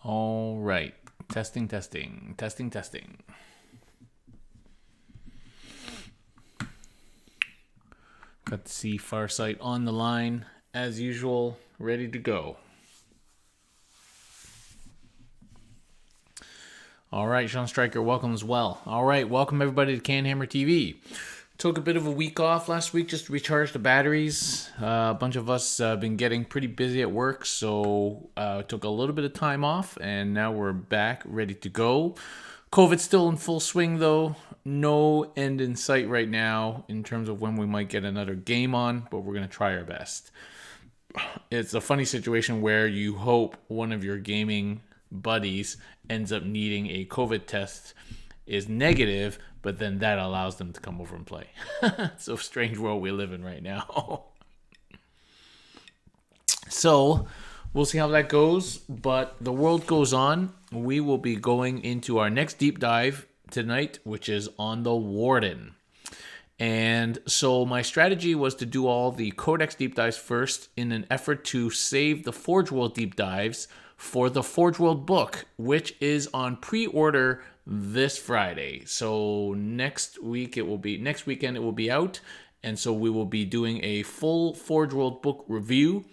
All right. Testing, testing, testing, testing. Got the C Farsight on the line, as usual, ready to go. All right, Sean Stryker, welcome as well. All right, welcome everybody to Canhammer TV. Took a bit of a week off last week just to recharge the batteries. A bunch of us been getting pretty busy at work, so took a little bit of time off, and now we're back, ready to go. COVID's still in full swing, though. No end in sight right now in terms of when we might get another game on, but we're going to try our best. It's a funny situation where you hope one of your gaming buddies ends up needing a COVID test is negative, but then that allows them to come over and play. It's a strange world we live in right now. So we'll see how that goes, but the world goes on. We will be going into our next deep dive tonight, which is on the Warden. And so my strategy was to do all the Codex deep dives first in an effort to save the Forge World deep dives for the Forge World book, which is on pre-order this Friday. So next weekend it will be out, and so we will be doing a full Forge World book review.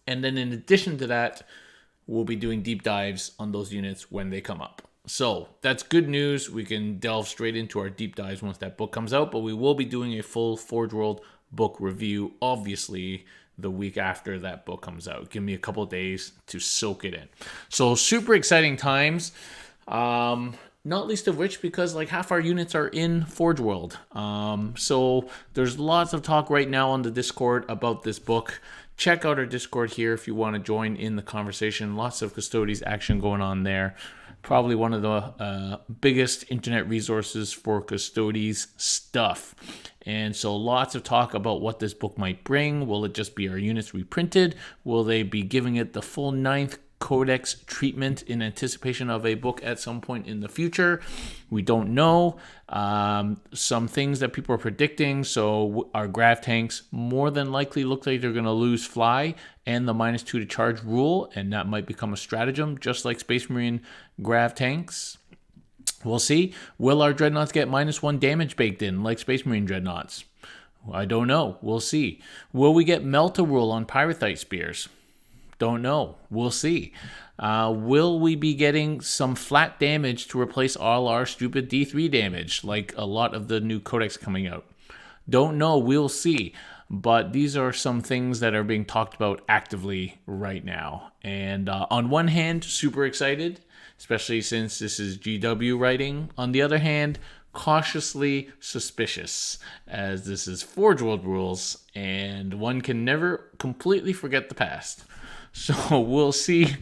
And then in addition to that, we'll be doing deep dives on those units when they come up. So that's good news. We can delve straight into our deep dives once that book comes out, but we will be doing a full Forge World book review, obviously, the week after that book comes out. Give me a couple of days to soak it in. So super exciting times. Not least of which because like half our units are in Forge World. So there's lots of talk right now on the Discord about this book. Check out our Discord here if you want to join in the conversation. Lots of Custodes action going on there. Probably one of the biggest internet resources for Custodes stuff. And so lots of talk about what this book might bring. Will it just be our units reprinted? Will they be giving it the full 9th Codex treatment in anticipation of a book at some point in the future? We don't know. Some things that people are predicting. So our grav tanks more than likely look like they're going to lose fly and the -2 to charge rule, and that might become a stratagem, just like Space Marine grav tanks. We'll see. Will our dreadnoughts get -1 damage baked in, like Space Marine dreadnoughts? I don't know. We'll see. Will we get melt rule on Pyrothite spears? Don't know. We'll see. Will we be getting some flat damage to replace all our stupid D3 damage, like a lot of the new codex coming out? Don't know. We'll see. But these are some things that are being talked about actively right now. And on one hand, super excited, especially since this is GW writing. On the other hand, cautiously suspicious, as this is Forge World rules, and one can never completely forget the past. So we'll see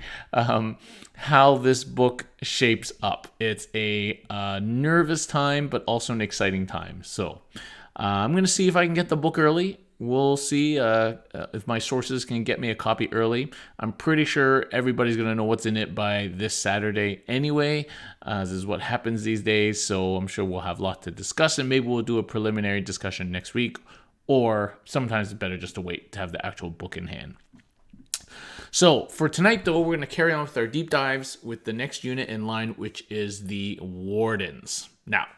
how this book shapes up. It's a nervous time, but also an exciting time. So I'm going to see if I can get the book early. We'll see if my sources can get me a copy early. I'm pretty sure everybody's going to know what's in it by this Saturday anyway. This is what happens these days, so I'm sure we'll have a lot to discuss, and maybe we'll do a preliminary discussion next week, or sometimes it's better just to wait to have the actual book in hand. So for tonight, though, we're going to carry on with our deep dives with the next unit in line, which is the Wardens. Now,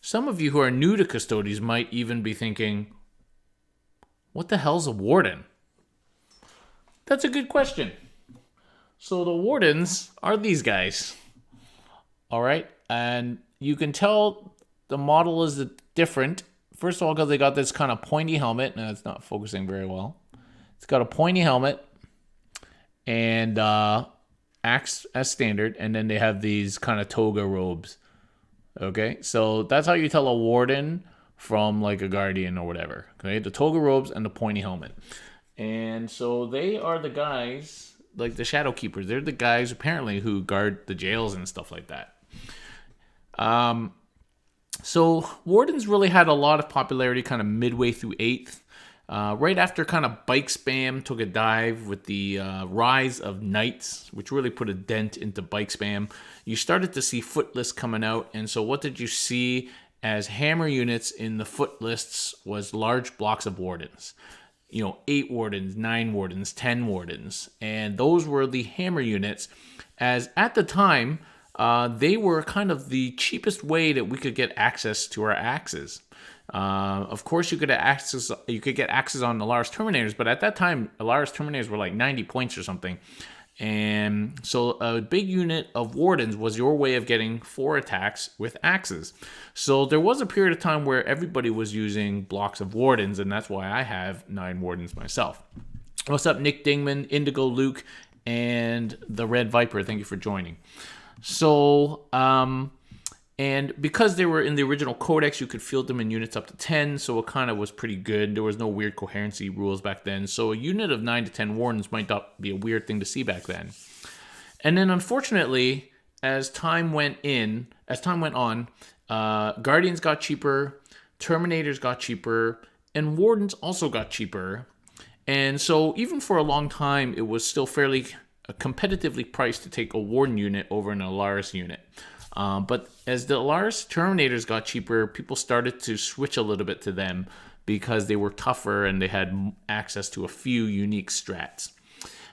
some of you who are new to Custodes might even be thinking, what the hell's a Warden? That's a good question. So the Wardens are these guys. All right? And you can tell the model is different. First of all, because they got this kind of pointy helmet. Now, it's not focusing very well. It's got a pointy helmet and axe as standard. And then they have these kind of toga robes. Okay? So that's how you tell a Warden from like a guardian or whatever. Okay, the toga robes and the pointy helmet. And so they are the guys, like the Shadow Keepers. They're the guys apparently who guard the jails and stuff like that. So Wardens really had a lot of popularity kind of midway through 8th. Right after kind of bike spam took a dive with the rise of Knights, which really put a dent into bike spam, you started to see foot lists coming out. And so what did you see as hammer units in the foot lists was large blocks of Wardens. 8 Wardens, 9 Wardens, 10 Wardens. And those were the hammer units, as at the time, they were kind of the cheapest way that we could get access to our axes. Of course, you could get access on Alaris Terminators, but at that time, Alaris Terminators were like 90 points or something. And so a big unit of Wardens was your way of getting 4 attacks with axes. So there was a period of time where everybody was using blocks of Wardens, and that's why I have 9 Wardens myself. What's up, Nick Dingman, Indigo Luke, and the Red Viper? Thank you for joining. So, and because they were in the original codex, you could field them in units up to 10, so it kind of was pretty good. There was no weird coherency rules back then, so a unit of 9 to 10 Wardens might not be a weird thing to see back then. And then, unfortunately, as time went on, Guardians got cheaper, Terminators got cheaper, and Wardens also got cheaper. And so, even for a long time, it was still fairly competitively priced to take a Warden unit over an Alaris unit. But as the Alaris Terminators got cheaper, people started to switch a little bit to them because they were tougher and they had access to a few unique strats.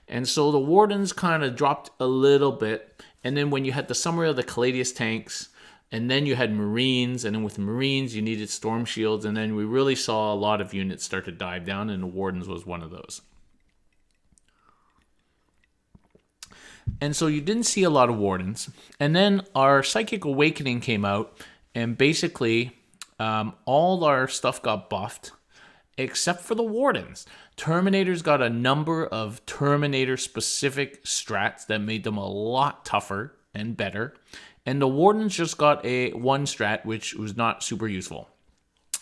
And so the Wardens kind of dropped a little bit. And then when you had the Summary of the Caladius tanks, and then you had Marines, and then with Marines you needed Storm Shields, and then we really saw a lot of units start to dive down, and the Wardens was one of those. And so you didn't see a lot of Wardens. And then our Psychic Awakening came out, and basically all our stuff got buffed, except for the Wardens. Terminators got a number of Terminator-specific strats that made them a lot tougher and better. And the Wardens just got one strat, which was not super useful,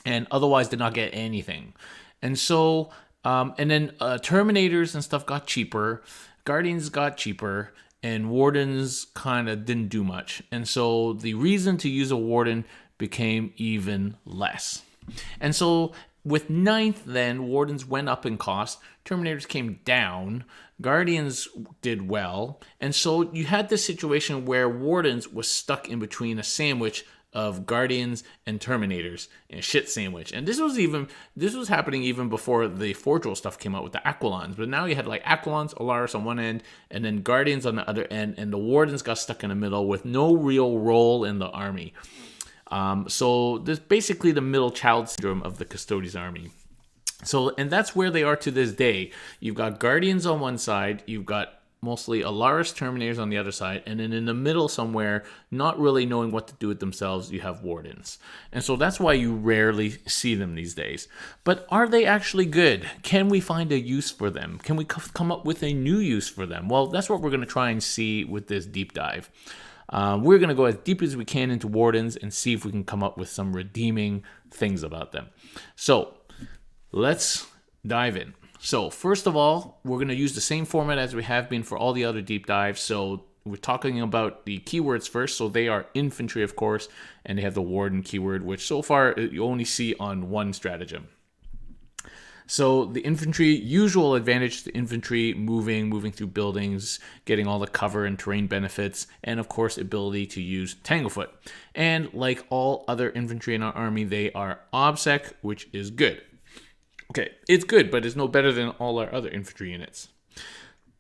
and otherwise did not get anything. And so, and then Terminators and stuff got cheaper. Guardians got cheaper, and Wardens kind of didn't do much. And so the reason to use a Warden became even less. And so with 9th then, Wardens went up in cost, Terminators came down, Guardians did well, and so you had this situation where Wardens was stuck in between a sandwich of Guardians and Terminators, a shit sandwich. And this was happening even before the Forge stuff came out with the Aquilons. But now you had like Aquilons, Alaris on one end, and then Guardians on the other end, and the Wardens got stuck in the middle with no real role in the army. So there's basically the middle child syndrome of the Custodes army. So, and that's where they are to this day. You've got Guardians on one side, you've got mostly Alaris Terminators on the other side, and then in the middle somewhere, not really knowing what to do with themselves, you have Wardens. And so that's why you rarely see them these days. But are they actually good? Can we find a use for them? Can we come up with a new use for them? Well, that's what we're going to try and see with this deep dive. We're going to go as deep as we can into Wardens and see if we can come up with some redeeming things about them. So let's dive in. So first of all, we're going to use the same format as we have been for all the other deep dives. So we're talking about the keywords first. So they are infantry, of course, and they have the Warden keyword, which so far you only see on one stratagem. So the infantry, usual advantage to infantry, moving through buildings, getting all the cover and terrain benefits, and of course ability to use Tanglefoot. And like all other infantry in our army, they are OBSEC, which is good. Okay, it's good, but it's no better than all our other infantry units.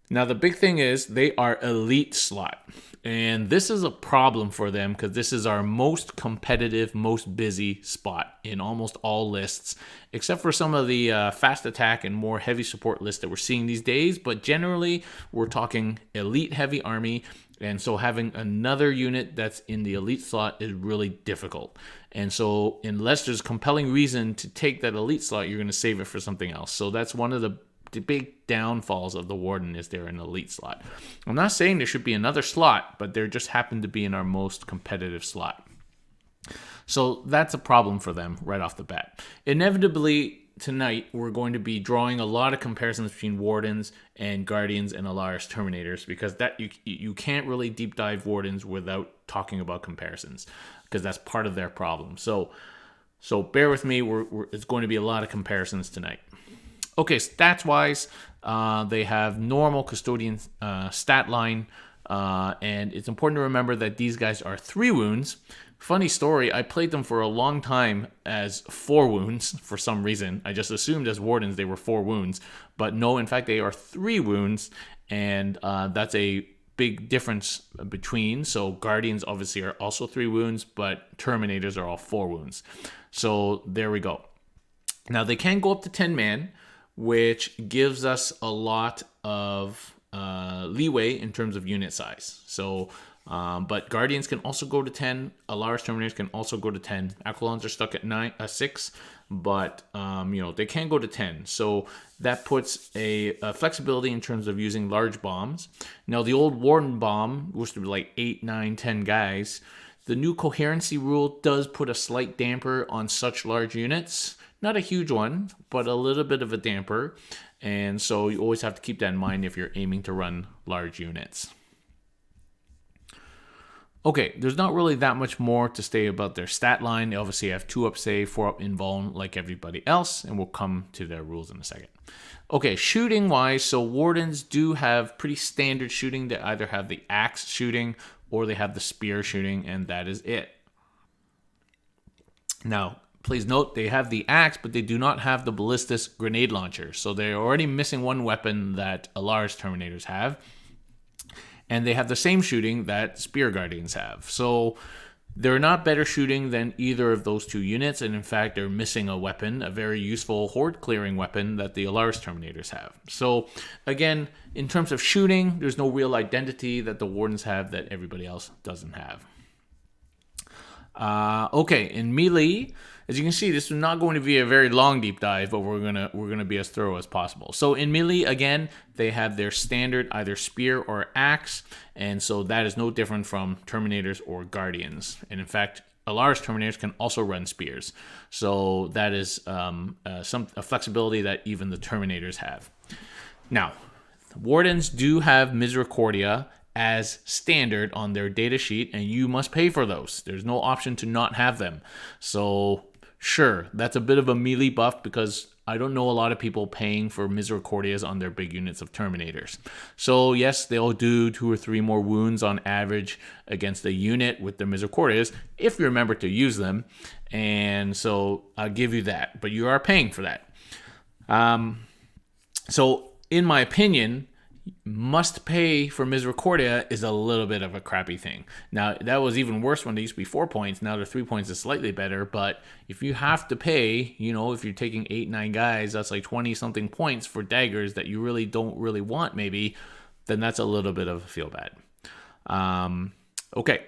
Now, the big thing is they are elite slot. And this is a problem for them because this is our most competitive, most busy spot in almost all lists, except for some of the fast attack and more heavy support lists that we're seeing these days. But generally, we're talking elite heavy army. And so having another unit that's in the elite slot is really difficult. And so unless there's a compelling reason to take that elite slot, you're going to save it for something else. So that's one of the big downfalls of the Warden, is they're an elite slot. I'm not saying there should be another slot, but there just happen to be in our most competitive slot. So that's a problem for them right off the bat. Inevitably, tonight we're going to be drawing a lot of comparisons between Wardens and Guardians and Alaris Terminators, because that you can't really deep dive Wardens without talking about comparisons, because that's part of their problem. So bear with me. It's going to be a lot of comparisons tonight. Okay, stats wise, they have normal custodian stat line. And it's important to remember that these guys are 3 wounds. Funny story, I played them for a long time as 4 wounds for some reason. I just assumed as Wardens they were 4 wounds. But no, in fact, they are 3 wounds. And that's a big difference between. So Guardians obviously are also 3 wounds, but Terminators are all 4 wounds. So there we go. Now they can go up to 10 man, which gives us a lot of leeway in terms of unit size. So, but Guardians can also go to 10. Alaris Terminators can also go to 10. Aquilons are stuck at 6, but they can go to 10. So that puts a flexibility in terms of using large bombs. Now the old Warden bomb used to be like 8, 9, 10 guys. The new coherency rule does put a slight damper on such large units. Not a huge one, but a little bit of a damper. And so you always have to keep that in mind if you're aiming to run large units. Okay, there's not really that much more to say about their stat line. They obviously have 2 up save, 4 up invuln like everybody else, and we'll come to their rules in a second. Okay, shooting wise, so Wardens do have pretty standard shooting. They either have the axe shooting or they have the spear shooting, and that is it. Now, please note they have the axe, but they do not have the ballistic grenade launcher. So they're already missing one weapon that Alaris Terminators have. And they have the same shooting that Spear Guardians have. So they're not better shooting than either of those 2 units. And in fact, they're missing a weapon, a very useful horde clearing weapon that the Alaris Terminators have. So again, in terms of shooting, there's no real identity that the Wardens have that everybody else doesn't have. Okay, in melee, as you can see, this is not going to be a very long deep dive, but we're gonna be as thorough as possible. So in melee, again, they have their standard either spear or axe, and so that is no different from Terminators or Guardians. And in fact, Alaris Terminators can also run spears, so that is a flexibility that even the Terminators have. Now, Wardens do have Misericordia as standard on their data sheet, and you must pay for those. There's no option to not have them. So sure, that's a bit of a melee buff because I don't know a lot of people paying for Misericordias on their big units of Terminators. So yes, they'll do 2 or 3 more wounds on average against a unit with their Misericordias if you remember to use them. And so I'll give you that, but you are paying for that. So in my opinion, must pay for Misericordia is a little bit of a crappy thing. Now, that was even worse when they used to be 4 points. Now they're 3 points is slightly better, but if you have to pay, if you're taking 8, 9 guys, that's like 20 something points for daggers that you really don't really want maybe, then that's a little bit of a feel bad. Okay.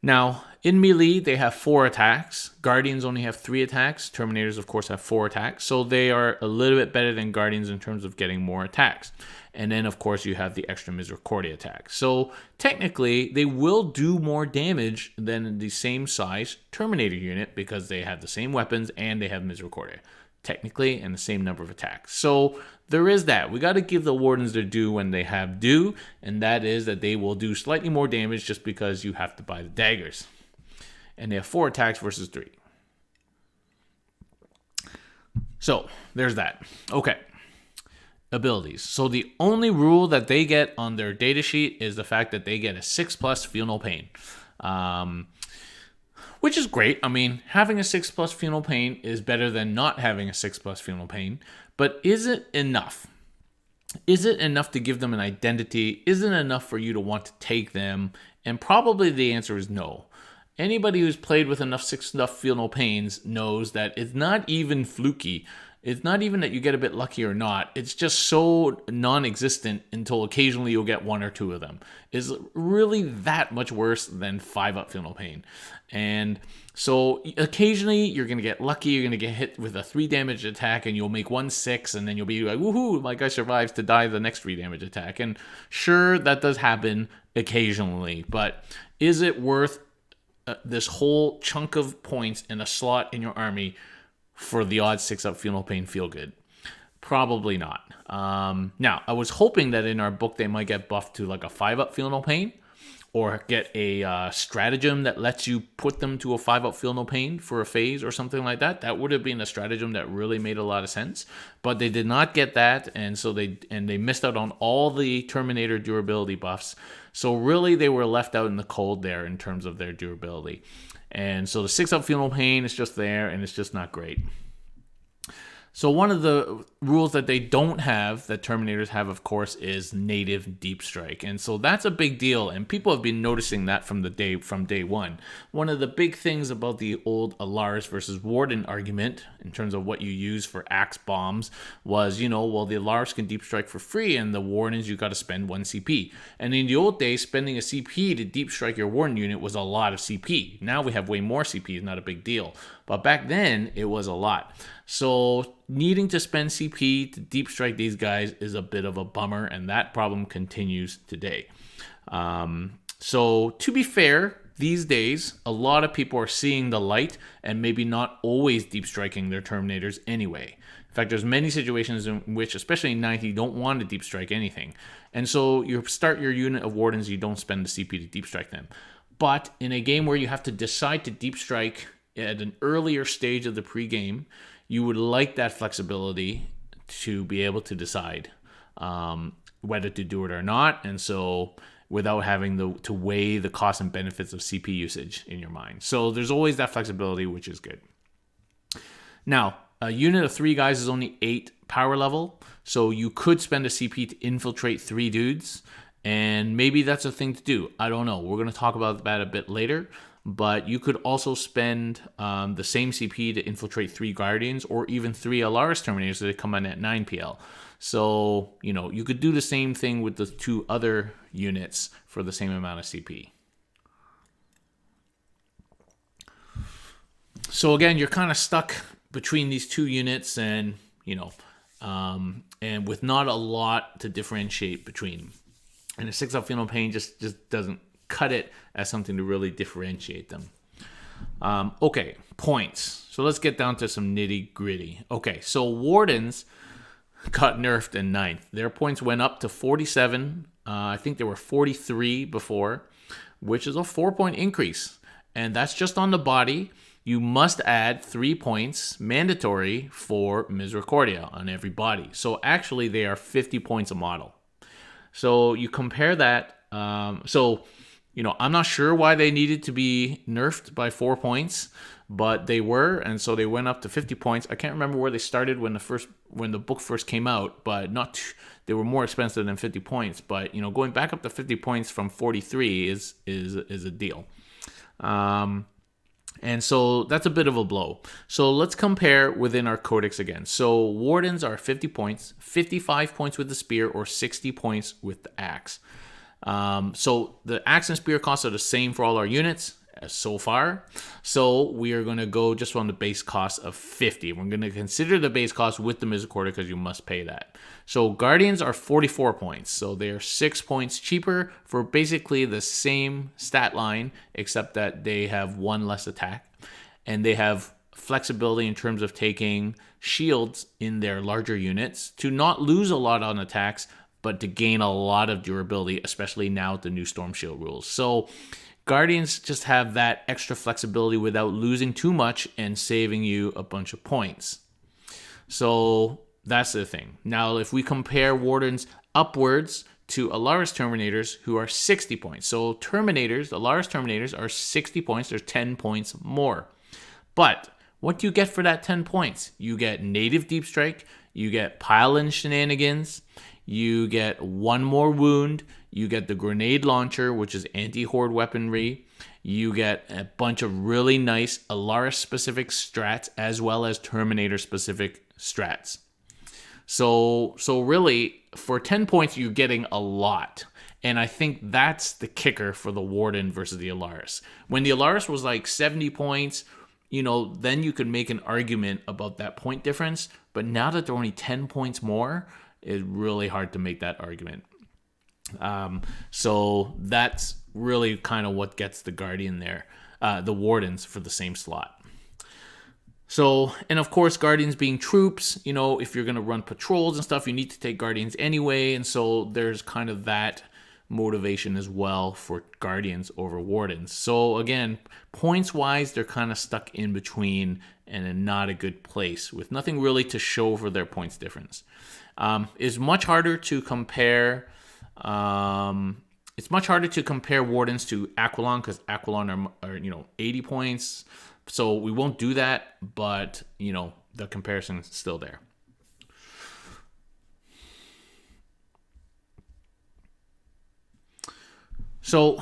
Now, in melee, they have 4 attacks. Guardians only have 3 attacks. Terminators, of course, have 4 attacks. So they are a little bit better than Guardians in terms of getting more attacks. And then, of course, you have the extra Misericordia attack. So technically, they will do more damage than the same size Terminator unit because they have the same weapons and they have Misericordia. Technically, and the same number of attacks. So there is that. We got to give the Wardens their due when they have due, and that is that they will do slightly more damage just because you have to buy the daggers. And they have 4 attacks versus 3. So there's that. Okay. Abilities. So the only rule that they get on their data sheet is the fact that they get a 6+ feel no pain. Which is great. I mean, having a 6+ feel no pain is better than not having a 6+ feel no pain. But is it enough? Is it enough to give them an identity? Is it enough for you to want to take them? And probably the answer is no. Anybody who's played with enough 6+ feel no pains knows that it's not even fluky. It's not even that you get a bit lucky or not. It's just so non-existent until occasionally you'll get 1 or 2 of them. It's really that much worse than 5+ feel no pain. And so occasionally you're going to get lucky. You're going to get hit with a 3 damage attack and you'll make 1 6 and then you'll be like, woohoo, my guy survives to die the next 3 damage attack. And sure, that does happen occasionally, but is it worth this whole chunk of points in a slot in your army for the odd 6+ feel no pain feel good? Probably not. Now, I was hoping that in our book they might get buffed to like a 5+ feel no pain or get a stratagem that lets you put them to a 5-up feel no pain for a phase or something like that. That would have been a stratagem that really made a lot of sense, but they did not get that, and so they missed out on all the Terminator durability buffs. So really, they were left out in the cold there in terms of their durability. And so the 6-up feel no pain is just there, and it's just not great. So one of the rules that they don't have, that Terminators have, of course, is native deep strike. And so that's a big deal, and people have been noticing that from day one. One of the big things about the old Alaris versus Warden argument, in terms of what you use for axe bombs, was, the Alaris can deep strike for free, and the Wardens, you got to spend 1 CP. And in the old days, spending a CP to deep strike your Warden unit was a lot of CP. Now we have way more CP, not a big deal. But back then, it was a lot. So needing to spend CP to deep strike these guys is a bit of a bummer, and that problem continues today. So to be fair, these days, a lot of people are seeing the light and maybe not always deep striking their Terminators anyway. In fact, there's many situations in which, especially in 90, you don't want to deep strike anything. And so you start your unit of Wardens, you don't spend the CP to deep strike them. But in a game where you have to decide to deep strike at an earlier stage of the pregame, you would like that flexibility to be able to decide whether to do it or not, and so without having to weigh the costs and benefits of CP usage in your mind. So there's always that flexibility, which is good. Now, a unit of 3 guys is only 8 power level, so you could spend a CP to infiltrate 3 dudes, and maybe that's a thing to do. I don't know. We're going to talk about that a bit later. But you could also spend the same CP to infiltrate 3 Guardians or even 3 Alaris Terminators that come in at 9 PL. So, you could do the same thing with the 2 other units for the same amount of CP. So again, you're kind of stuck between these 2 units and, and with not a lot to differentiate between. And a 6-up feel no pain just doesn't cut it as something to really differentiate them. Okay, points. So let's get down to some nitty gritty. Okay, so Wardens got nerfed in 9th. Their points went up to 47. I think they were 43 before, which is a 4-point increase. And that's just on the body. You must add 3 points mandatory for Misericordia on every body. So actually they are 50 points a model. So you compare that. I'm not sure why they needed to be nerfed by 4 points, but they were, and so they went up to 50 points. I can't remember where they started when the book first came out, but they were more expensive than 50 points. But going back up to 50 points from 43 is a deal. And so that's a bit of a blow. So let's compare within our codex again. So Wardens are 50 points, 55 points with the spear, or 60 points with the axe. So the axe and spear costs are the same for all our units so far. So we are going to go just on the base cost of 50. We're going to consider the base cost with the Misericordia because you must pay that. So Guardians are 44 points. So they're 6 points cheaper for basically the same stat line, except that they have 1 less attack. And they have flexibility in terms of taking shields in their larger units to not lose a lot on attacks, but to gain a lot of durability, especially now with the new Storm Shield rules. So Guardians just have that extra flexibility without losing too much and saving you a bunch of points. So that's the thing. Now, if we compare Wardens upwards to Alaris Terminators, who are 60 points. So Alaris Terminators are 60 points. There's 10 points more. But what do you get for that 10 points? You get native deep strike. You get pile-in shenanigans. You get 1 more wound. You get the grenade launcher, which is anti-horde weaponry. You get a bunch of really nice Alaris-specific strats as well as Terminator-specific strats. So really, for 10 points, you're getting a lot. And I think that's the kicker for the Warden versus the Alaris. When the Alaris was like 70 points, then you could make an argument about that point difference. But now that they're only 10 points more, it's really hard to make that argument. So that's really kind of what gets the Guardian there, the Wardens for the same slot. So, and of course, Guardians being troops, if you're going to run patrols and stuff, you need to take Guardians anyway. And so there's kind of that motivation as well for Guardians over Wardens. So again, points-wise, they're kind of stuck in between and in not a good place with nothing really to show for their points difference. It's much harder to compare. It's much harder to compare Wardens to Aquilon because Aquilon are 80 points. So we won't do that, but the comparison is still there. So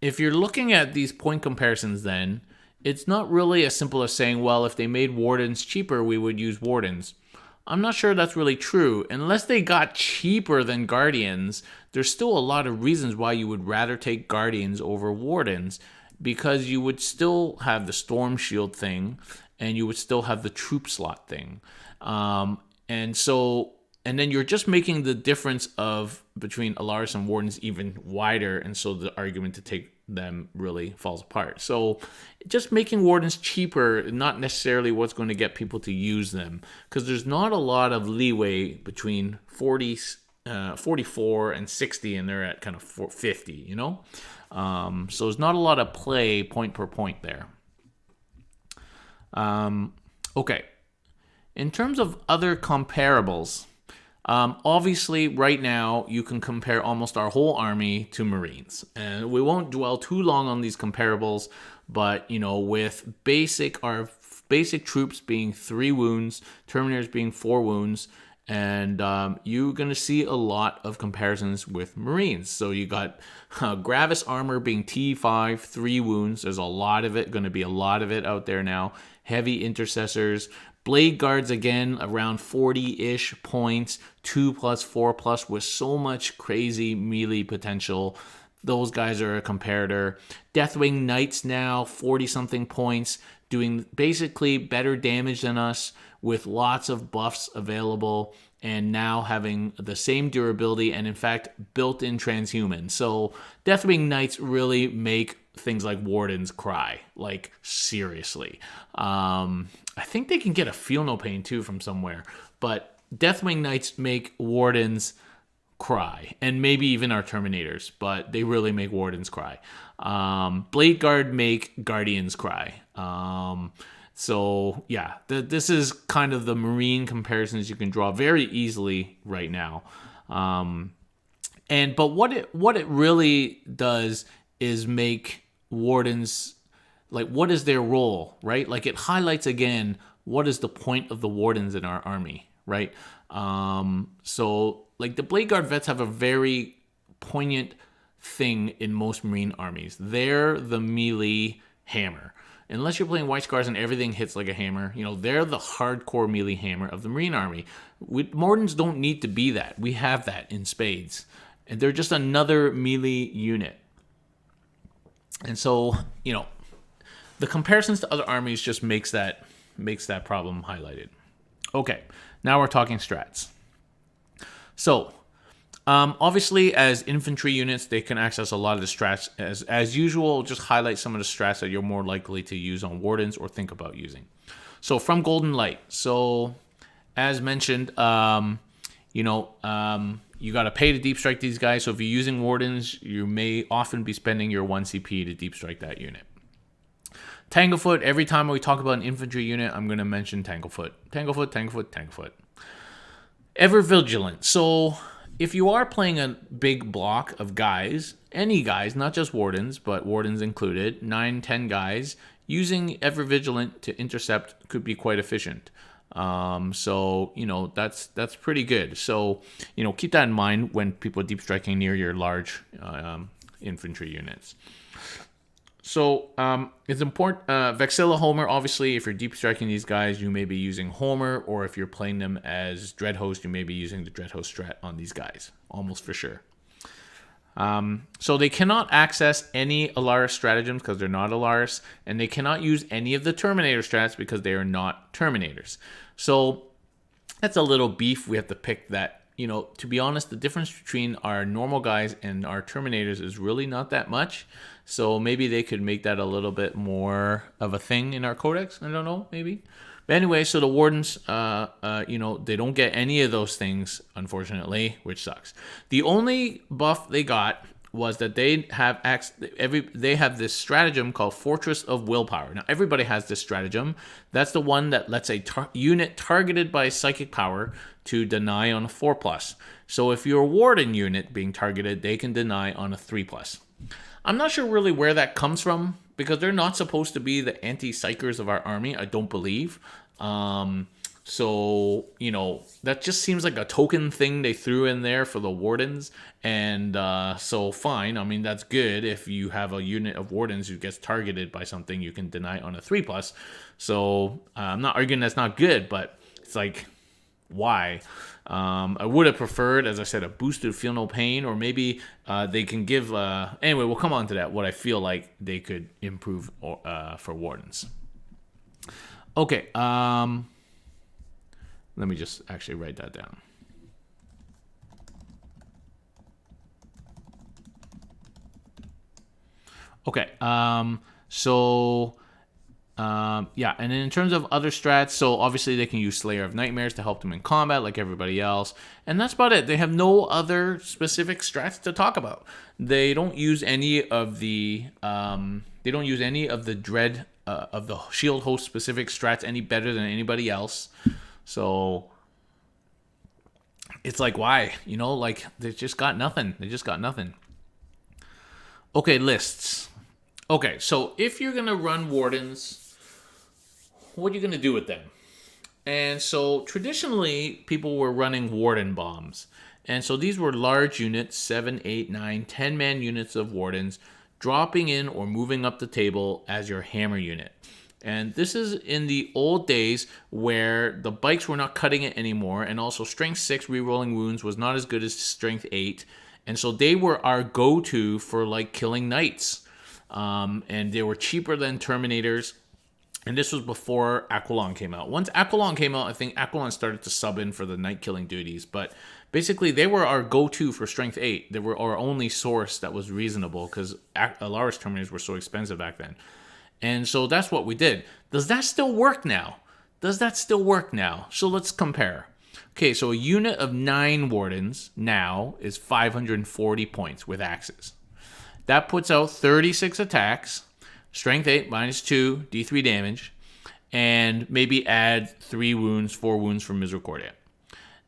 if you're looking at these point comparisons, then it's not really as simple as saying, well, if they made Wardens cheaper, we would use Wardens. I'm not sure that's really true. Unless they got cheaper than Guardians, there's still a lot of reasons why you would rather take Guardians over Wardens, because you would still have the Storm Shield thing and you would still have the troop slot thing. And then you're just making the difference between Alaris and Wardens even wider, and so the argument to take them really falls apart. So just making Wardens cheaper, not necessarily what's going to get people to use them, because there's not a lot of leeway between 44 and 60, and they're at kind of 50, So there's not a lot of play point per point there. Okay. In terms of other comparables, obviously, right now, you can compare almost our whole army to Marines. And we won't dwell too long on these comparables, but, with our basic troops being 3 wounds, Terminators being 4 wounds, and you're going to see a lot of comparisons with Marines. So you got Gravis armor being T5, 3 wounds. There's going to be a lot of it out there now. Heavy intercessors. Blade guards, again, around 40-ish points, 2+, 4+, with so much crazy melee potential. Those guys are a comparator. Deathwing Knights now, 40-something points, doing basically better damage than us with lots of buffs available, and now having the same durability and, in fact, built-in transhuman. So Deathwing Knights really make things like Wardens cry, like seriously. I think they can get a Feel No Pain too from somewhere, but Deathwing Knights make Wardens cry, and maybe even our Terminators, but they really make Wardens cry. Blade Guard make Guardians cry. So yeah, this is kind of the Marine comparisons you can draw very easily right now. But what it really does is make Wardens, like, what is their role, right? Like, it highlights again what is the point of the Wardens in our army, right? So like the Blade Guard vets have a very poignant thing in most Marine armies. They're the melee hammer. Unless you're playing White Scars and everything hits like a hammer, they're the hardcore melee hammer of the Marine army. Wardens don't need to be that. We have that in spades. And they're just another melee unit. And so, the comparisons to other armies just makes that problem highlighted. Okay, now we're talking strats. So, obviously, as infantry units, they can access a lot of the strats. As usual, just highlight some of the strats that you're more likely to use on Wardens or think about using. So, from Golden Light. So, as mentioned, you got to pay to deep strike these guys. So if you're using Wardens, you may often be spending your 1 CP to deep strike that unit. Tanglefoot, every time we talk about an infantry unit, I'm going to mention Tanglefoot. Tanglefoot. Ever Vigilant. So if you are playing a big block of guys, any guys, not just Wardens, but Wardens included, 9-10 guys, using Ever Vigilant to intercept could be quite efficient. So that's pretty good. So keep that in mind when people are deep striking near your large infantry units. So it's important. Vexilla Homer, obviously, if you're deep striking these guys, you may be using Homer, or if you're playing them as Dreadhost, you may be using the Dreadhost strat on these guys, almost for sure. So they cannot access any Alaris stratagems because they're not Alaris, and they cannot use any of the Terminator strats because they are not Terminators. So that's a little beef. We have to pick that. To be honest, the difference between our normal guys and our Terminators is really not that much. So maybe they could make that a little bit more of a thing in our codex. I don't know, maybe But anyway, so the Wardens, they don't get any of those things, unfortunately, which sucks. The only buff they got was that they have this stratagem called Fortress of Willpower. Now, everybody has this stratagem. That's the one that lets a unit targeted by psychic power to deny on a 4+. So if you're a Warden unit being targeted, they can deny on a 3+. I'm not sure really where that comes from, because they're not supposed to be the anti-psychers of our army, I don't believe. So, that just seems like a token thing they threw in there for the Wardens. And so fine. I mean, that's good. If you have a unit of Wardens who gets targeted by something, you can deny on a 3+. So I'm not arguing that's not good, but it's like, why? I would have preferred, as I said, a boosted Feel No Pain, or maybe they can give... anyway, we'll come on to that, what I feel like they could improve for Wardens. Okay, let me just actually write that down. Okay, yeah, and then in terms of other strats, so obviously they can use Slayer of Nightmares to help them in combat like everybody else, and that's about it. They have no other specific strats to talk about. They don't use any of the dread of the shield host specific strats any better than anybody else. So it's like, why? Like, they just got nothing. Okay, lists. Okay, so if you're gonna run Wardens, what are you going to do with them? And so traditionally, people were running Warden bombs. And so these were large units, 7, 8, 9, 10-man units of Wardens, dropping in or moving up the table as your hammer unit. And this is in the old days where the bikes were not cutting it anymore, and also Strength 6 rerolling wounds was not as good as Strength 8. And so they were our go-to for like killing knights. And they were cheaper than Terminators. And this was before Aquilon came out. Once Aquilon came out, I think Aquilon started to sub in for the night killing duties. But basically, they were our go-to for Strength 8. They were our only source that was reasonable, because Alaris Terminators were so expensive back then. And so that's what we did. Does that still work now? So let's compare. Okay, so a unit of 9 Wardens now is 540 points with axes. That puts out 36 attacks. Strength 8 minus 2, D3 damage, and maybe add 4 wounds from Misericordia.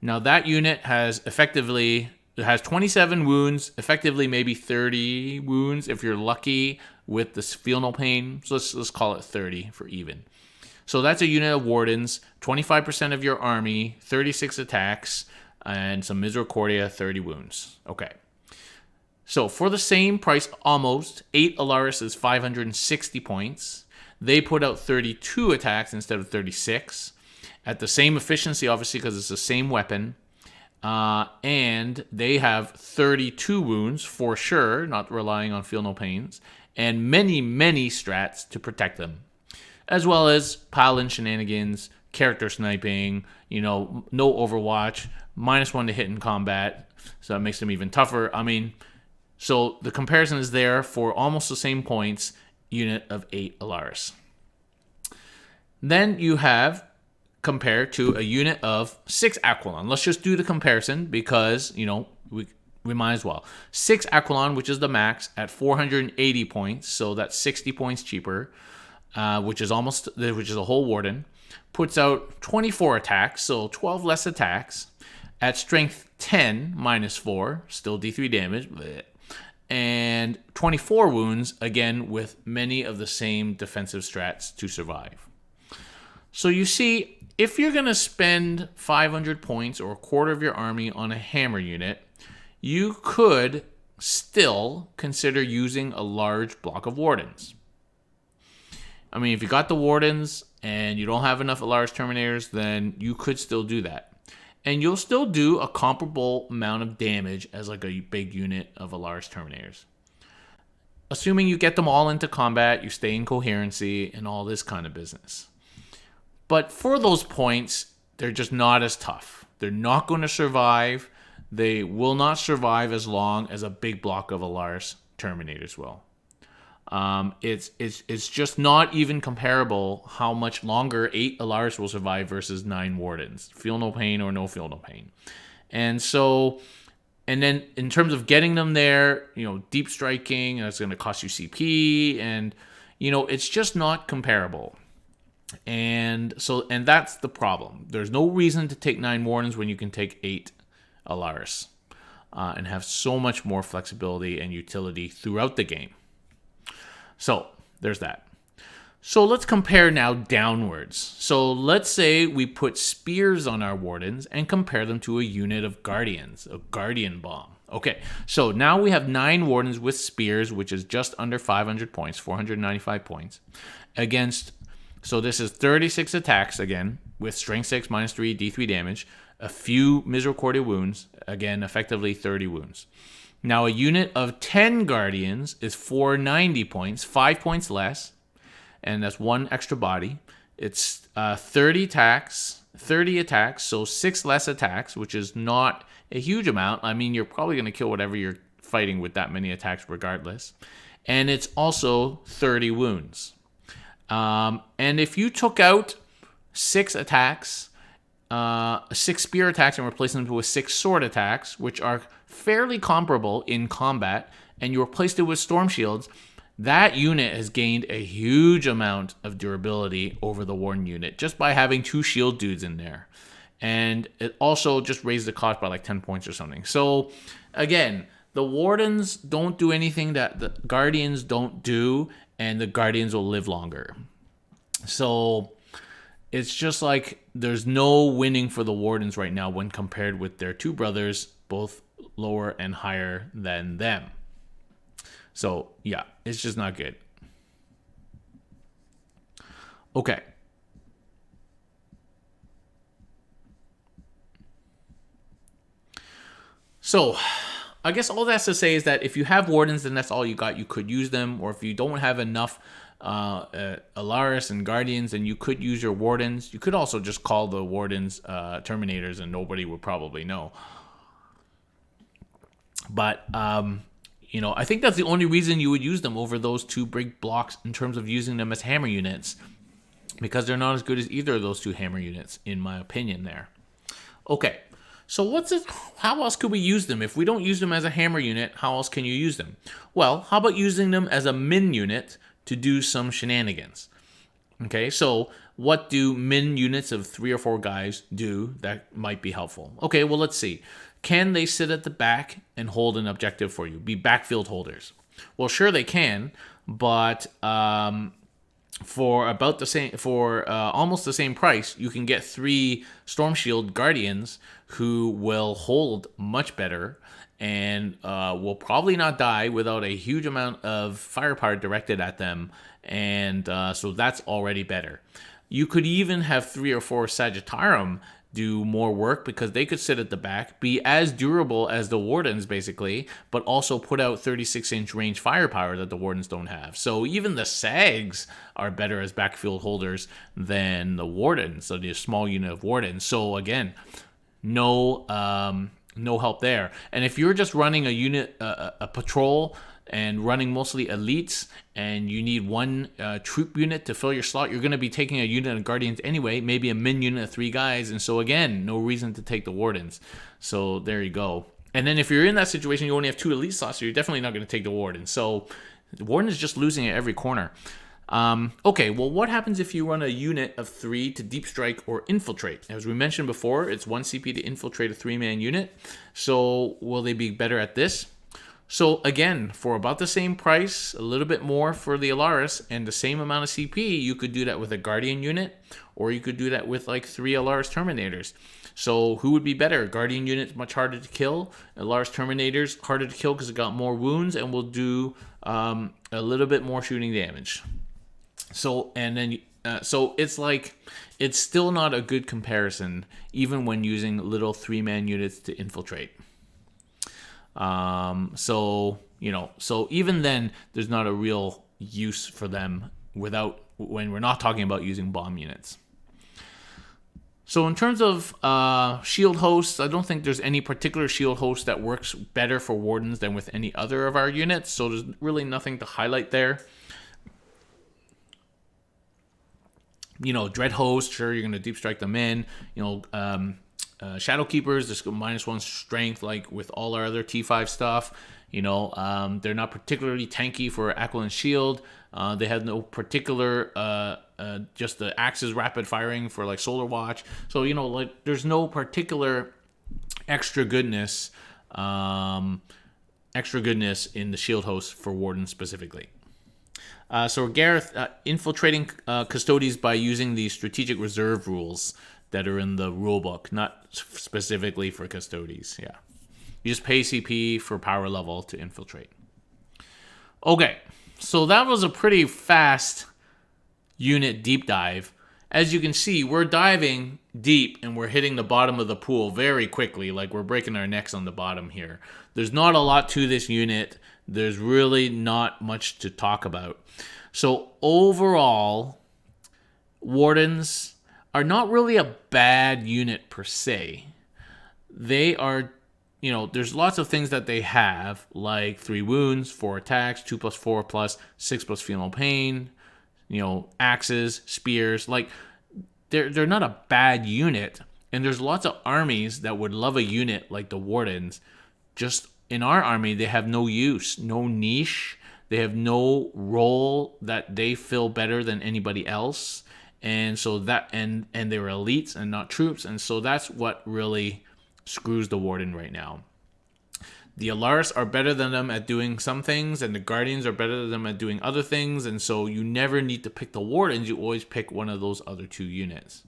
Now that unit has 27 wounds, effectively maybe 30 wounds if you're lucky with the Feel No Pain. So let's call it 30 for even. So that's a unit of Wardens, 25% of your army, 36 attacks, and some Misericordia, 30 wounds. Okay. So for the same price, almost, 8 Alaris is 560 points. They put out 32 attacks instead of 36. At the same efficiency, obviously, because it's the same weapon. And they have 32 wounds, for sure, not relying on Feel No Pains. And many, many strats to protect them. As well as Paladin shenanigans, character sniping, no Overwatch, -1 to hit in combat. So that makes them even tougher. I mean... So the comparison is there for almost the same points, unit of 8 Alaris. Then you have compared to a unit of 6 Aquilon. Let's just do the comparison because, we might as well. 6 Aquilon, which is the max, at 480 points, so that's 60 points cheaper, which is a whole Warden, puts out 24 attacks, so 12 less attacks, at strength 10 minus 4, still D3 damage, and 24 wounds, again, with many of the same defensive strats to survive. So you see, if you're going to spend 500 points or a quarter of your army on a hammer unit, you could still consider using a large block of Wardens. I mean, if you got the Wardens and you don't have enough Alaris Terminators, then you could still do that. And you'll still do a comparable amount of damage as like a big unit of Alaris Terminators. Assuming you get them all into combat, you stay in coherency, and all this kind of business. But for those points, they're just not as tough. They're not going to survive. They will not survive as long as a big block of Alaris Terminators will. It's just not even comparable how much longer 8 Alaris will survive versus 9 Wardens. Feel no pain or no feel no pain. And so, and then in terms of getting them there, deep striking, that's going to cost you CP, and it's just not comparable. And that's the problem. There's no reason to take 9 Wardens when you can take 8 Alaris and have so much more flexibility and utility throughout the game. So there's that. So let's compare now downwards. So let's say we put spears on our Wardens and compare them to a unit of Guardians, a Guardian Bomb. Okay, so now we have 9 Wardens with spears, which is just under 500 points, 495 points, against, so this is 36 attacks again, with strength 6, -3, D3 damage, a few misericordia wounds, again, effectively 30 wounds. Now, a unit of 10 Guardians is 490 points, 5 points less, and that's 1 extra body. It's 30 attacks, so 6 less attacks, which is not a huge amount. I mean, you're probably going to kill whatever you're fighting with that many attacks regardless. And it's also 30 wounds. And if you took out 6 attacks, 6 spear attacks, and replaced them with 6 sword attacks, which are fairly comparable in combat, and you replaced it with storm shields, that unit has gained a huge amount of durability over the Warden unit just by having 2 shield dudes in there. And it also just raised the cost by like 10 points or something. So again, the Wardens don't do anything that the Guardians don't do, and the Guardians will live longer. So it's just like there's no winning for the Wardens right now when compared with their 2 brothers, both lower and higher than them. So yeah, it's just not good. Okay. So I guess all that's to say is that if you have Wardens, then that's all you got. You could use them, or if you don't have enough Alaris and Guardians, then you could use your Wardens. You could also just call the Wardens Terminators, and nobody would probably know. But I think that's the only reason you would use them over those 2 big blocks in terms of using them as hammer units, because they're not as good as either of those 2 hammer units, in my opinion there. Okay, so how else could we use them? If we don't use them as a hammer unit, how else can you use them? Well, how about using them as a min unit to do some shenanigans? Okay, so what do min units of 3 or 4 guys do that might be helpful? Okay, well, let's see. Can they sit at the back and hold an objective for you? Be backfield holders? Well, sure they can, but for almost the same price, you can get 3 Storm Shield Guardians who will hold much better and will probably not die without a huge amount of firepower directed at them, and so that's already better. You could even have 3 or 4 Sagittarium do more work, because they could sit at the back, be as durable as the Wardens basically, but also put out 36-inch range firepower that the Wardens don't have. So even the Sags are better as backfield holders than the Wardens, so the small unit of Wardens. So again, no help there. And if you're just running a unit, a patrol, and running mostly elites, and you need 1 troop unit to fill your slot, you're going to be taking a unit of Guardians anyway, maybe a min unit of 3 guys, and so again, no reason to take the Wardens. So there you go. And then if you're in that situation, you only have 2 elite slots, so you're definitely not going to take the Warden. So the Warden is just losing at every corner. Okay, well, what happens if you run a unit of 3 to deep strike or infiltrate? As we mentioned before, it's 1 CP to infiltrate a 3-man unit. So will they be better at this? So again, for about the same price, a little bit more for the Alaris, and the same amount of CP, you could do that with a Guardian unit, or you could do that with like 3 Alaris Terminators. So who would be better? Guardian unit's much harder to kill. Alaris Terminators harder to kill because it got more wounds and will do a little bit more shooting damage. So so it's like, it's still not a good comparison, even when using little 3-man units to infiltrate. So even then, there's not a real use for them when we're not talking about using bomb units. So in terms of shield hosts, I don't think there's any particular shield host that works better for Wardens than with any other of our units. So there's really nothing to highlight there. Dread host, sure, you're going to deep strike them in. Shadow Keepers, there's -1 strength, like with all our other T5 stuff. They're not particularly tanky for Aquiline Shield. They have no particular, just the Axe's rapid firing for like Solar Watch. So, there's no particular extra goodness in the shield host for Warden specifically. So Gareth, infiltrating Custodes by using the strategic reserve rules that are in the rulebook, not specifically for Custodes. Yeah, you just pay CP for power level to infiltrate. Okay, so that was a pretty fast unit deep dive. As you can see, we're diving deep and we're hitting the bottom of the pool very quickly, like we're breaking our necks on the bottom here. There's not a lot to this unit. There's really not much to talk about. So overall, Wardens are not really a bad unit per se. They are, there's lots of things that they have, like 3 wounds, 4 attacks, 2+4+, 6+ female pain, axes, spears. Like, they're not a bad unit. And there's lots of armies that would love a unit like the Wardens. Just in our army, they have no use, no niche. They have no role that they fill better than anybody else. And so that, and they're elites and not troops. And so that's what really screws the Warden right now. The Alaris are better than them at doing some things, and the Guardians are better than them at doing other things. And so you never need to pick the Wardens. You always pick one of those other 2 units.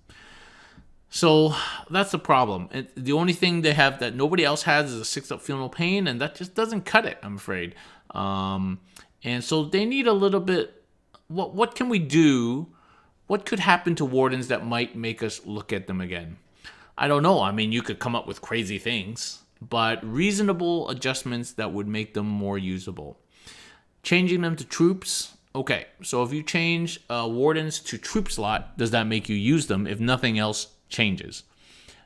So that's the problem. The only thing they have that nobody else has is a 6-up funeral pain, and that just doesn't cut it, I'm afraid. And so they need a little bit. What can we do? What could happen to Wardens that might make us look at them again? I don't know. I mean, you could come up with crazy things, but reasonable adjustments that would make them more usable. Changing them to troops. Okay, so if you change Wardens to troop slot, does that make you use them if nothing else changes?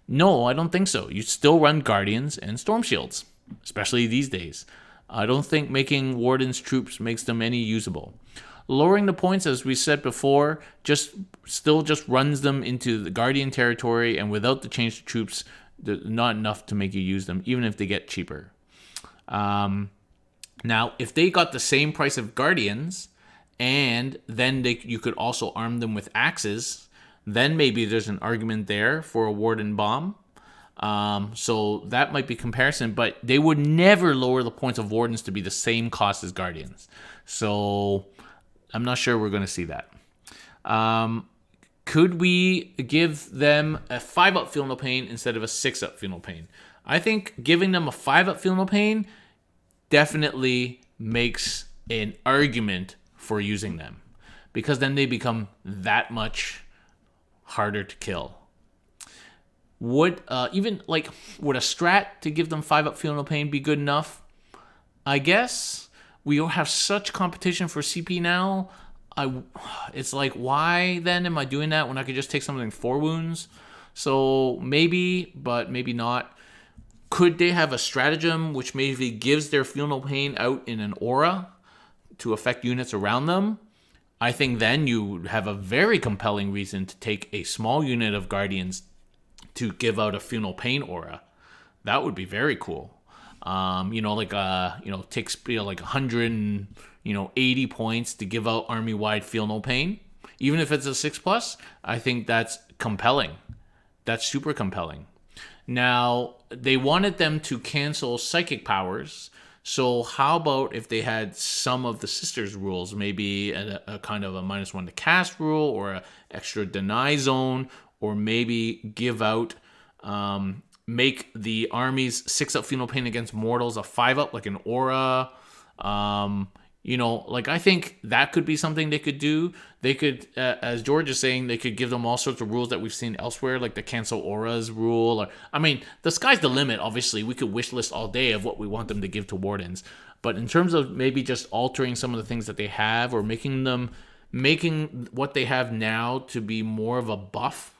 No, I don't think so. You still run Guardians and Storm Shields, especially these days. I don't think making Wardens troops makes them any usable. Lowering the points, as we said before, just runs them into the Guardian territory, and without the change to troops, not enough to make you use them, even if they get cheaper. Now, if they got the same price of Guardians, and then you could also arm them with axes, then maybe there's an argument there for a Warden bomb. So that might be comparison, but they would never lower the points of Wardens to be the same cost as Guardians. So I'm not sure we're going to see that. Could we give them a 5-up Feel No Pain instead of a 6-up Feel No Pain? I think giving them a 5-up Feel No Pain definitely makes an argument for using them, because then they become that much harder to kill. Would a strat to give them 5-up Feel No Pain be good enough? I guess. We all have such competition for CP now. It's like, why then am I doing that when I could just take something 4 wounds? So maybe, but maybe not. Could they have a stratagem which maybe gives their Feel No Pain out in an aura to affect units around them? I think then you have a very compelling reason to take a small unit of Guardians to give out a Feel No Pain aura. That would be very cool. Takes like 180 points to give out army-wide Feel No Pain. Even if it's a 6+, I think that's compelling. That's super compelling. Now, they wanted them to cancel psychic powers. So how about if they had some of the sisters rules, maybe a kind of a -1 to cast rule, or a extra deny zone, or maybe give out, make the army's 6-up Feel No Pain against mortals a 5-up, like an aura. I think that could be something they could do. They could, as George is saying, they could give them all sorts of rules that we've seen elsewhere, like the cancel auras rule. The sky's the limit, obviously. We could wish list all day of what we want them to give to Wardens. But in terms of maybe just altering some of the things that they have, or making what they have now to be more of a buff,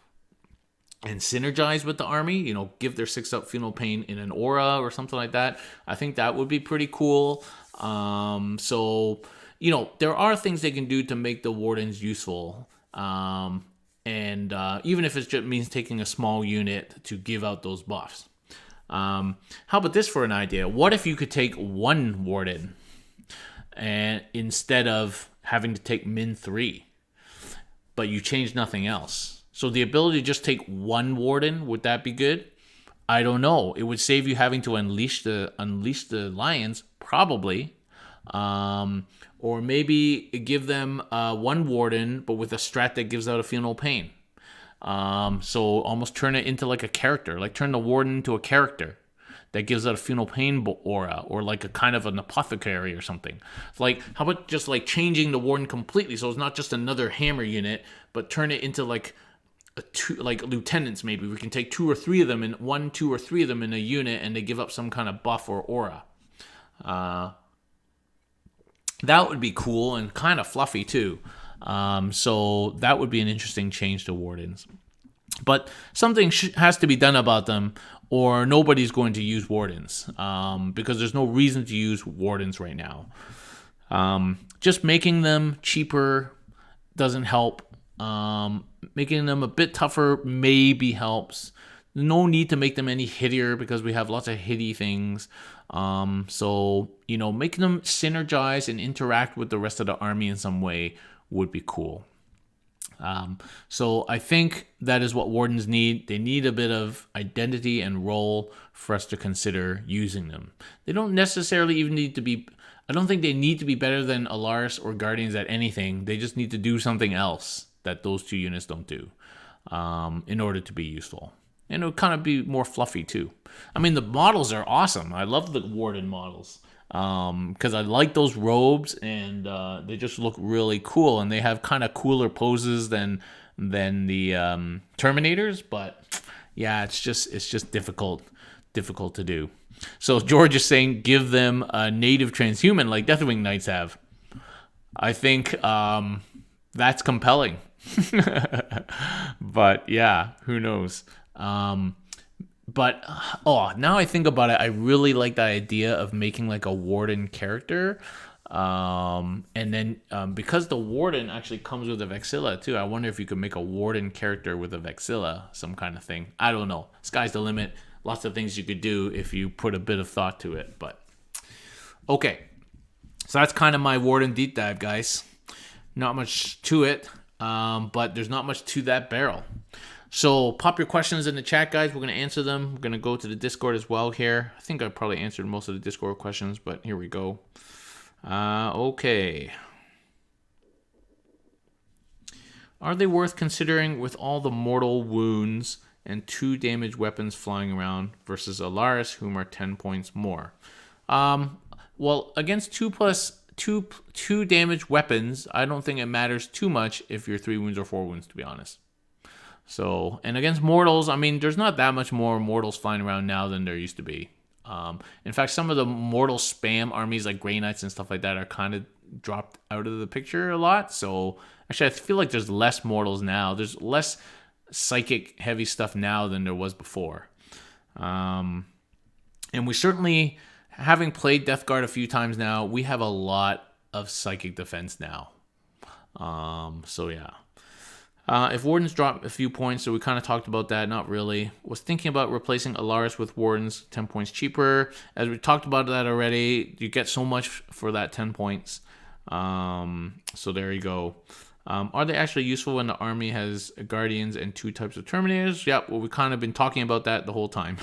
and synergize with the army, give their 6-up funeral pain in an aura or something like that. I think that would be pretty cool. So, there are things they can do to make the Wardens useful. And even if it just means taking a small unit to give out those buffs. How about this for an idea? What if you could take one Warden and instead of having to take min 3, but you change nothing else? So the ability to just take one Warden, would that be good? I don't know. It would save you having to unleash the lions, probably. Or maybe give them one Warden, but with a strat that gives out a funeral pain. So almost turn it into like a character, like turn the Warden into a character that gives out a funeral pain aura, or like a kind of an apothecary or something. Like, how about just like changing the Warden completely, so it's not just another hammer unit, but turn it into like like lieutenants. Maybe we can take 2 or 3 of them, and 1, 2, or 3 of them in a unit, and they give up some kind of buff or aura. That would be cool and kind of fluffy too. So that would be an interesting change to Wardens. But something has to be done about them, or nobody's going to use Wardens, because there's no reason to use Wardens right now. Just making them cheaper doesn't help. Making them a bit tougher maybe helps. No need to make them any hittier, because we have lots of hitty things. So, making them synergize and interact with the rest of the army in some way would be cool. So I think that is what Wardens need. They need a bit of identity and role for us to consider using them. They don't necessarily even need to be... I don't think they need to be better than Alaris or Guardians at anything. They just need to do something else that those 2 units don't do, in order to be useful. And it would kind of be more fluffy too. I mean, the models are awesome. I love the Warden models, because I like those robes, and they just look really cool, and they have kind of cooler poses than the Terminators. But yeah, it's just difficult to do. So George is saying give them a native transhuman like Deathwing Knights have. I think that's compelling. But yeah, who knows? But now I think about it, I really like the idea of making like a Warden character. And then because the Warden actually comes with a Vexilla too, I wonder if you could make a Warden character with a Vexilla, some kind of thing. I don't know. Sky's the limit. Lots of things you could do if you put a bit of thought to it. But okay, so that's kind of my Warden deep dive, guys. Not much to it, but there's not much to that barrel. So pop your questions in the chat, guys. We're going to answer them. We're going to go to the Discord as well here. I think I probably answered most of the Discord questions, but here we go. Okay. Are they worth considering with all the mortal wounds and 2 damage weapons flying around versus Alaris, whom are 10 points more? Well, against 2 damage weapons, I don't think it matters too much if you're 3 wounds or 4 wounds, to be honest. So, and against mortals, I mean, there's not that much more mortals flying around now than there used to be. In fact, some of the mortal spam armies like Grey Knights and stuff like that are kind of dropped out of the picture a lot. So, actually, I feel like there's less mortals now. There's less psychic heavy stuff now than there was before. And we certainly, having played Death Guard a few times now, we have a lot of psychic defense now. So, yeah. If Wardens drop a few points, so we kind of talked about that, not really. Was thinking about replacing Alaris with Wardens, 10 points cheaper. As we talked about that already, you get so much for that 10 points. So there you go. Are they actually useful when the army has Guardians and 2 types of Terminators? Yep, well, we've kind of been talking about that the whole time.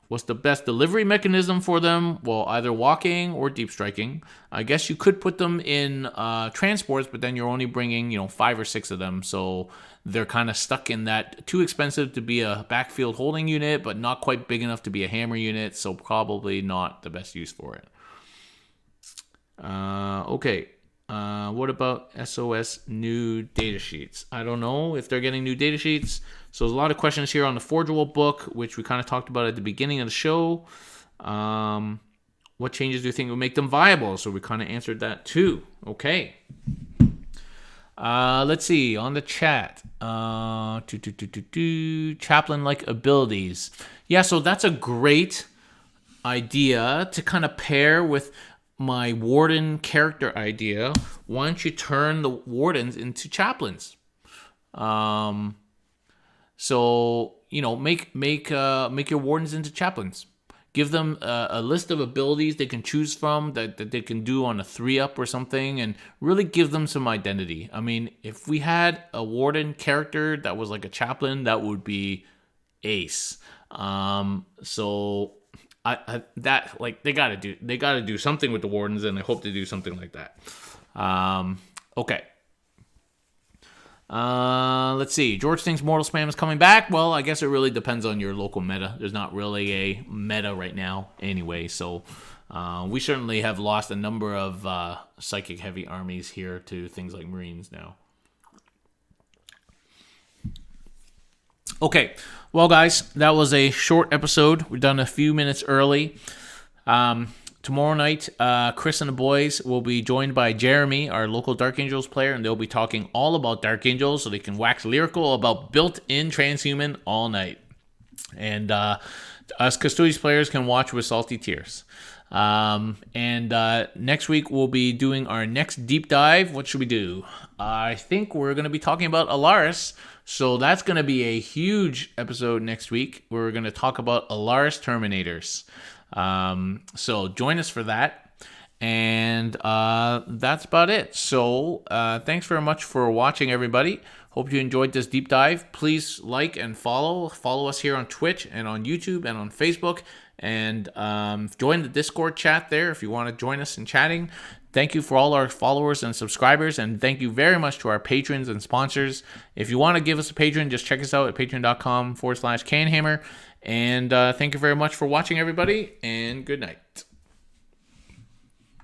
What's the best delivery mechanism for them? Well, either walking or deep striking. I guess you could put them in transports, but then you're only bringing, 5 or 6 of them. So they're kind of stuck in that too expensive to be a backfield holding unit, but not quite big enough to be a hammer unit. So probably not the best use for it. Okay. What about SOS new data sheets? I don't know if they're getting new data sheets. So there's a lot of questions here on the Forgeable book, which we kind of talked about at the beginning of the show. What changes do you think would make them viable? So we kind of answered that too. Okay. Let's see on the chat. Chaplain-like abilities. Yeah, so that's a great idea to kind of pair with my warden character idea. Why don't you turn the wardens into chaplains? So make your wardens into chaplains. Give them a list of abilities they can choose from that they can do on a 3-up or something, and really give them some identity. I mean, if we had a warden character that was like a chaplain, that would be ace. So that like they gotta do something with the wardens, and I hope to do something like that. Okay. Let's see. George thinks Mortal Spam is coming back. Well, I guess it really depends on your local meta. There's not really a meta right now anyway, so we certainly have lost a number of psychic heavy armies here to things like Marines now. Okay, well guys, that was a short episode. We're done a few minutes early. Tomorrow night, Chris and the boys will be joined by Jeremy, our local Dark Angels player, and they'll be talking all about Dark Angels, so they can wax lyrical about built-in transhuman all night. And us Custodes players can watch with salty tears. Next week, we'll be doing our next deep dive. What should we do? I think we're going to be talking about Alaris, so that's going to be a huge episode next week. We're going to talk about Alaris Terminators. So join us for that, and that's about it. So thanks very much for watching, everybody. Hope you enjoyed this deep dive. Please like and follow us here on Twitch and on YouTube and on Facebook, and join the Discord chat there if you want to join us in chatting. Thank you for all our followers and subscribers, and thank you very much to our patrons and sponsors. If you want to give us a patron, just check us out at patreon.com/Canhammer. And thank you very much for watching, everybody, and good night.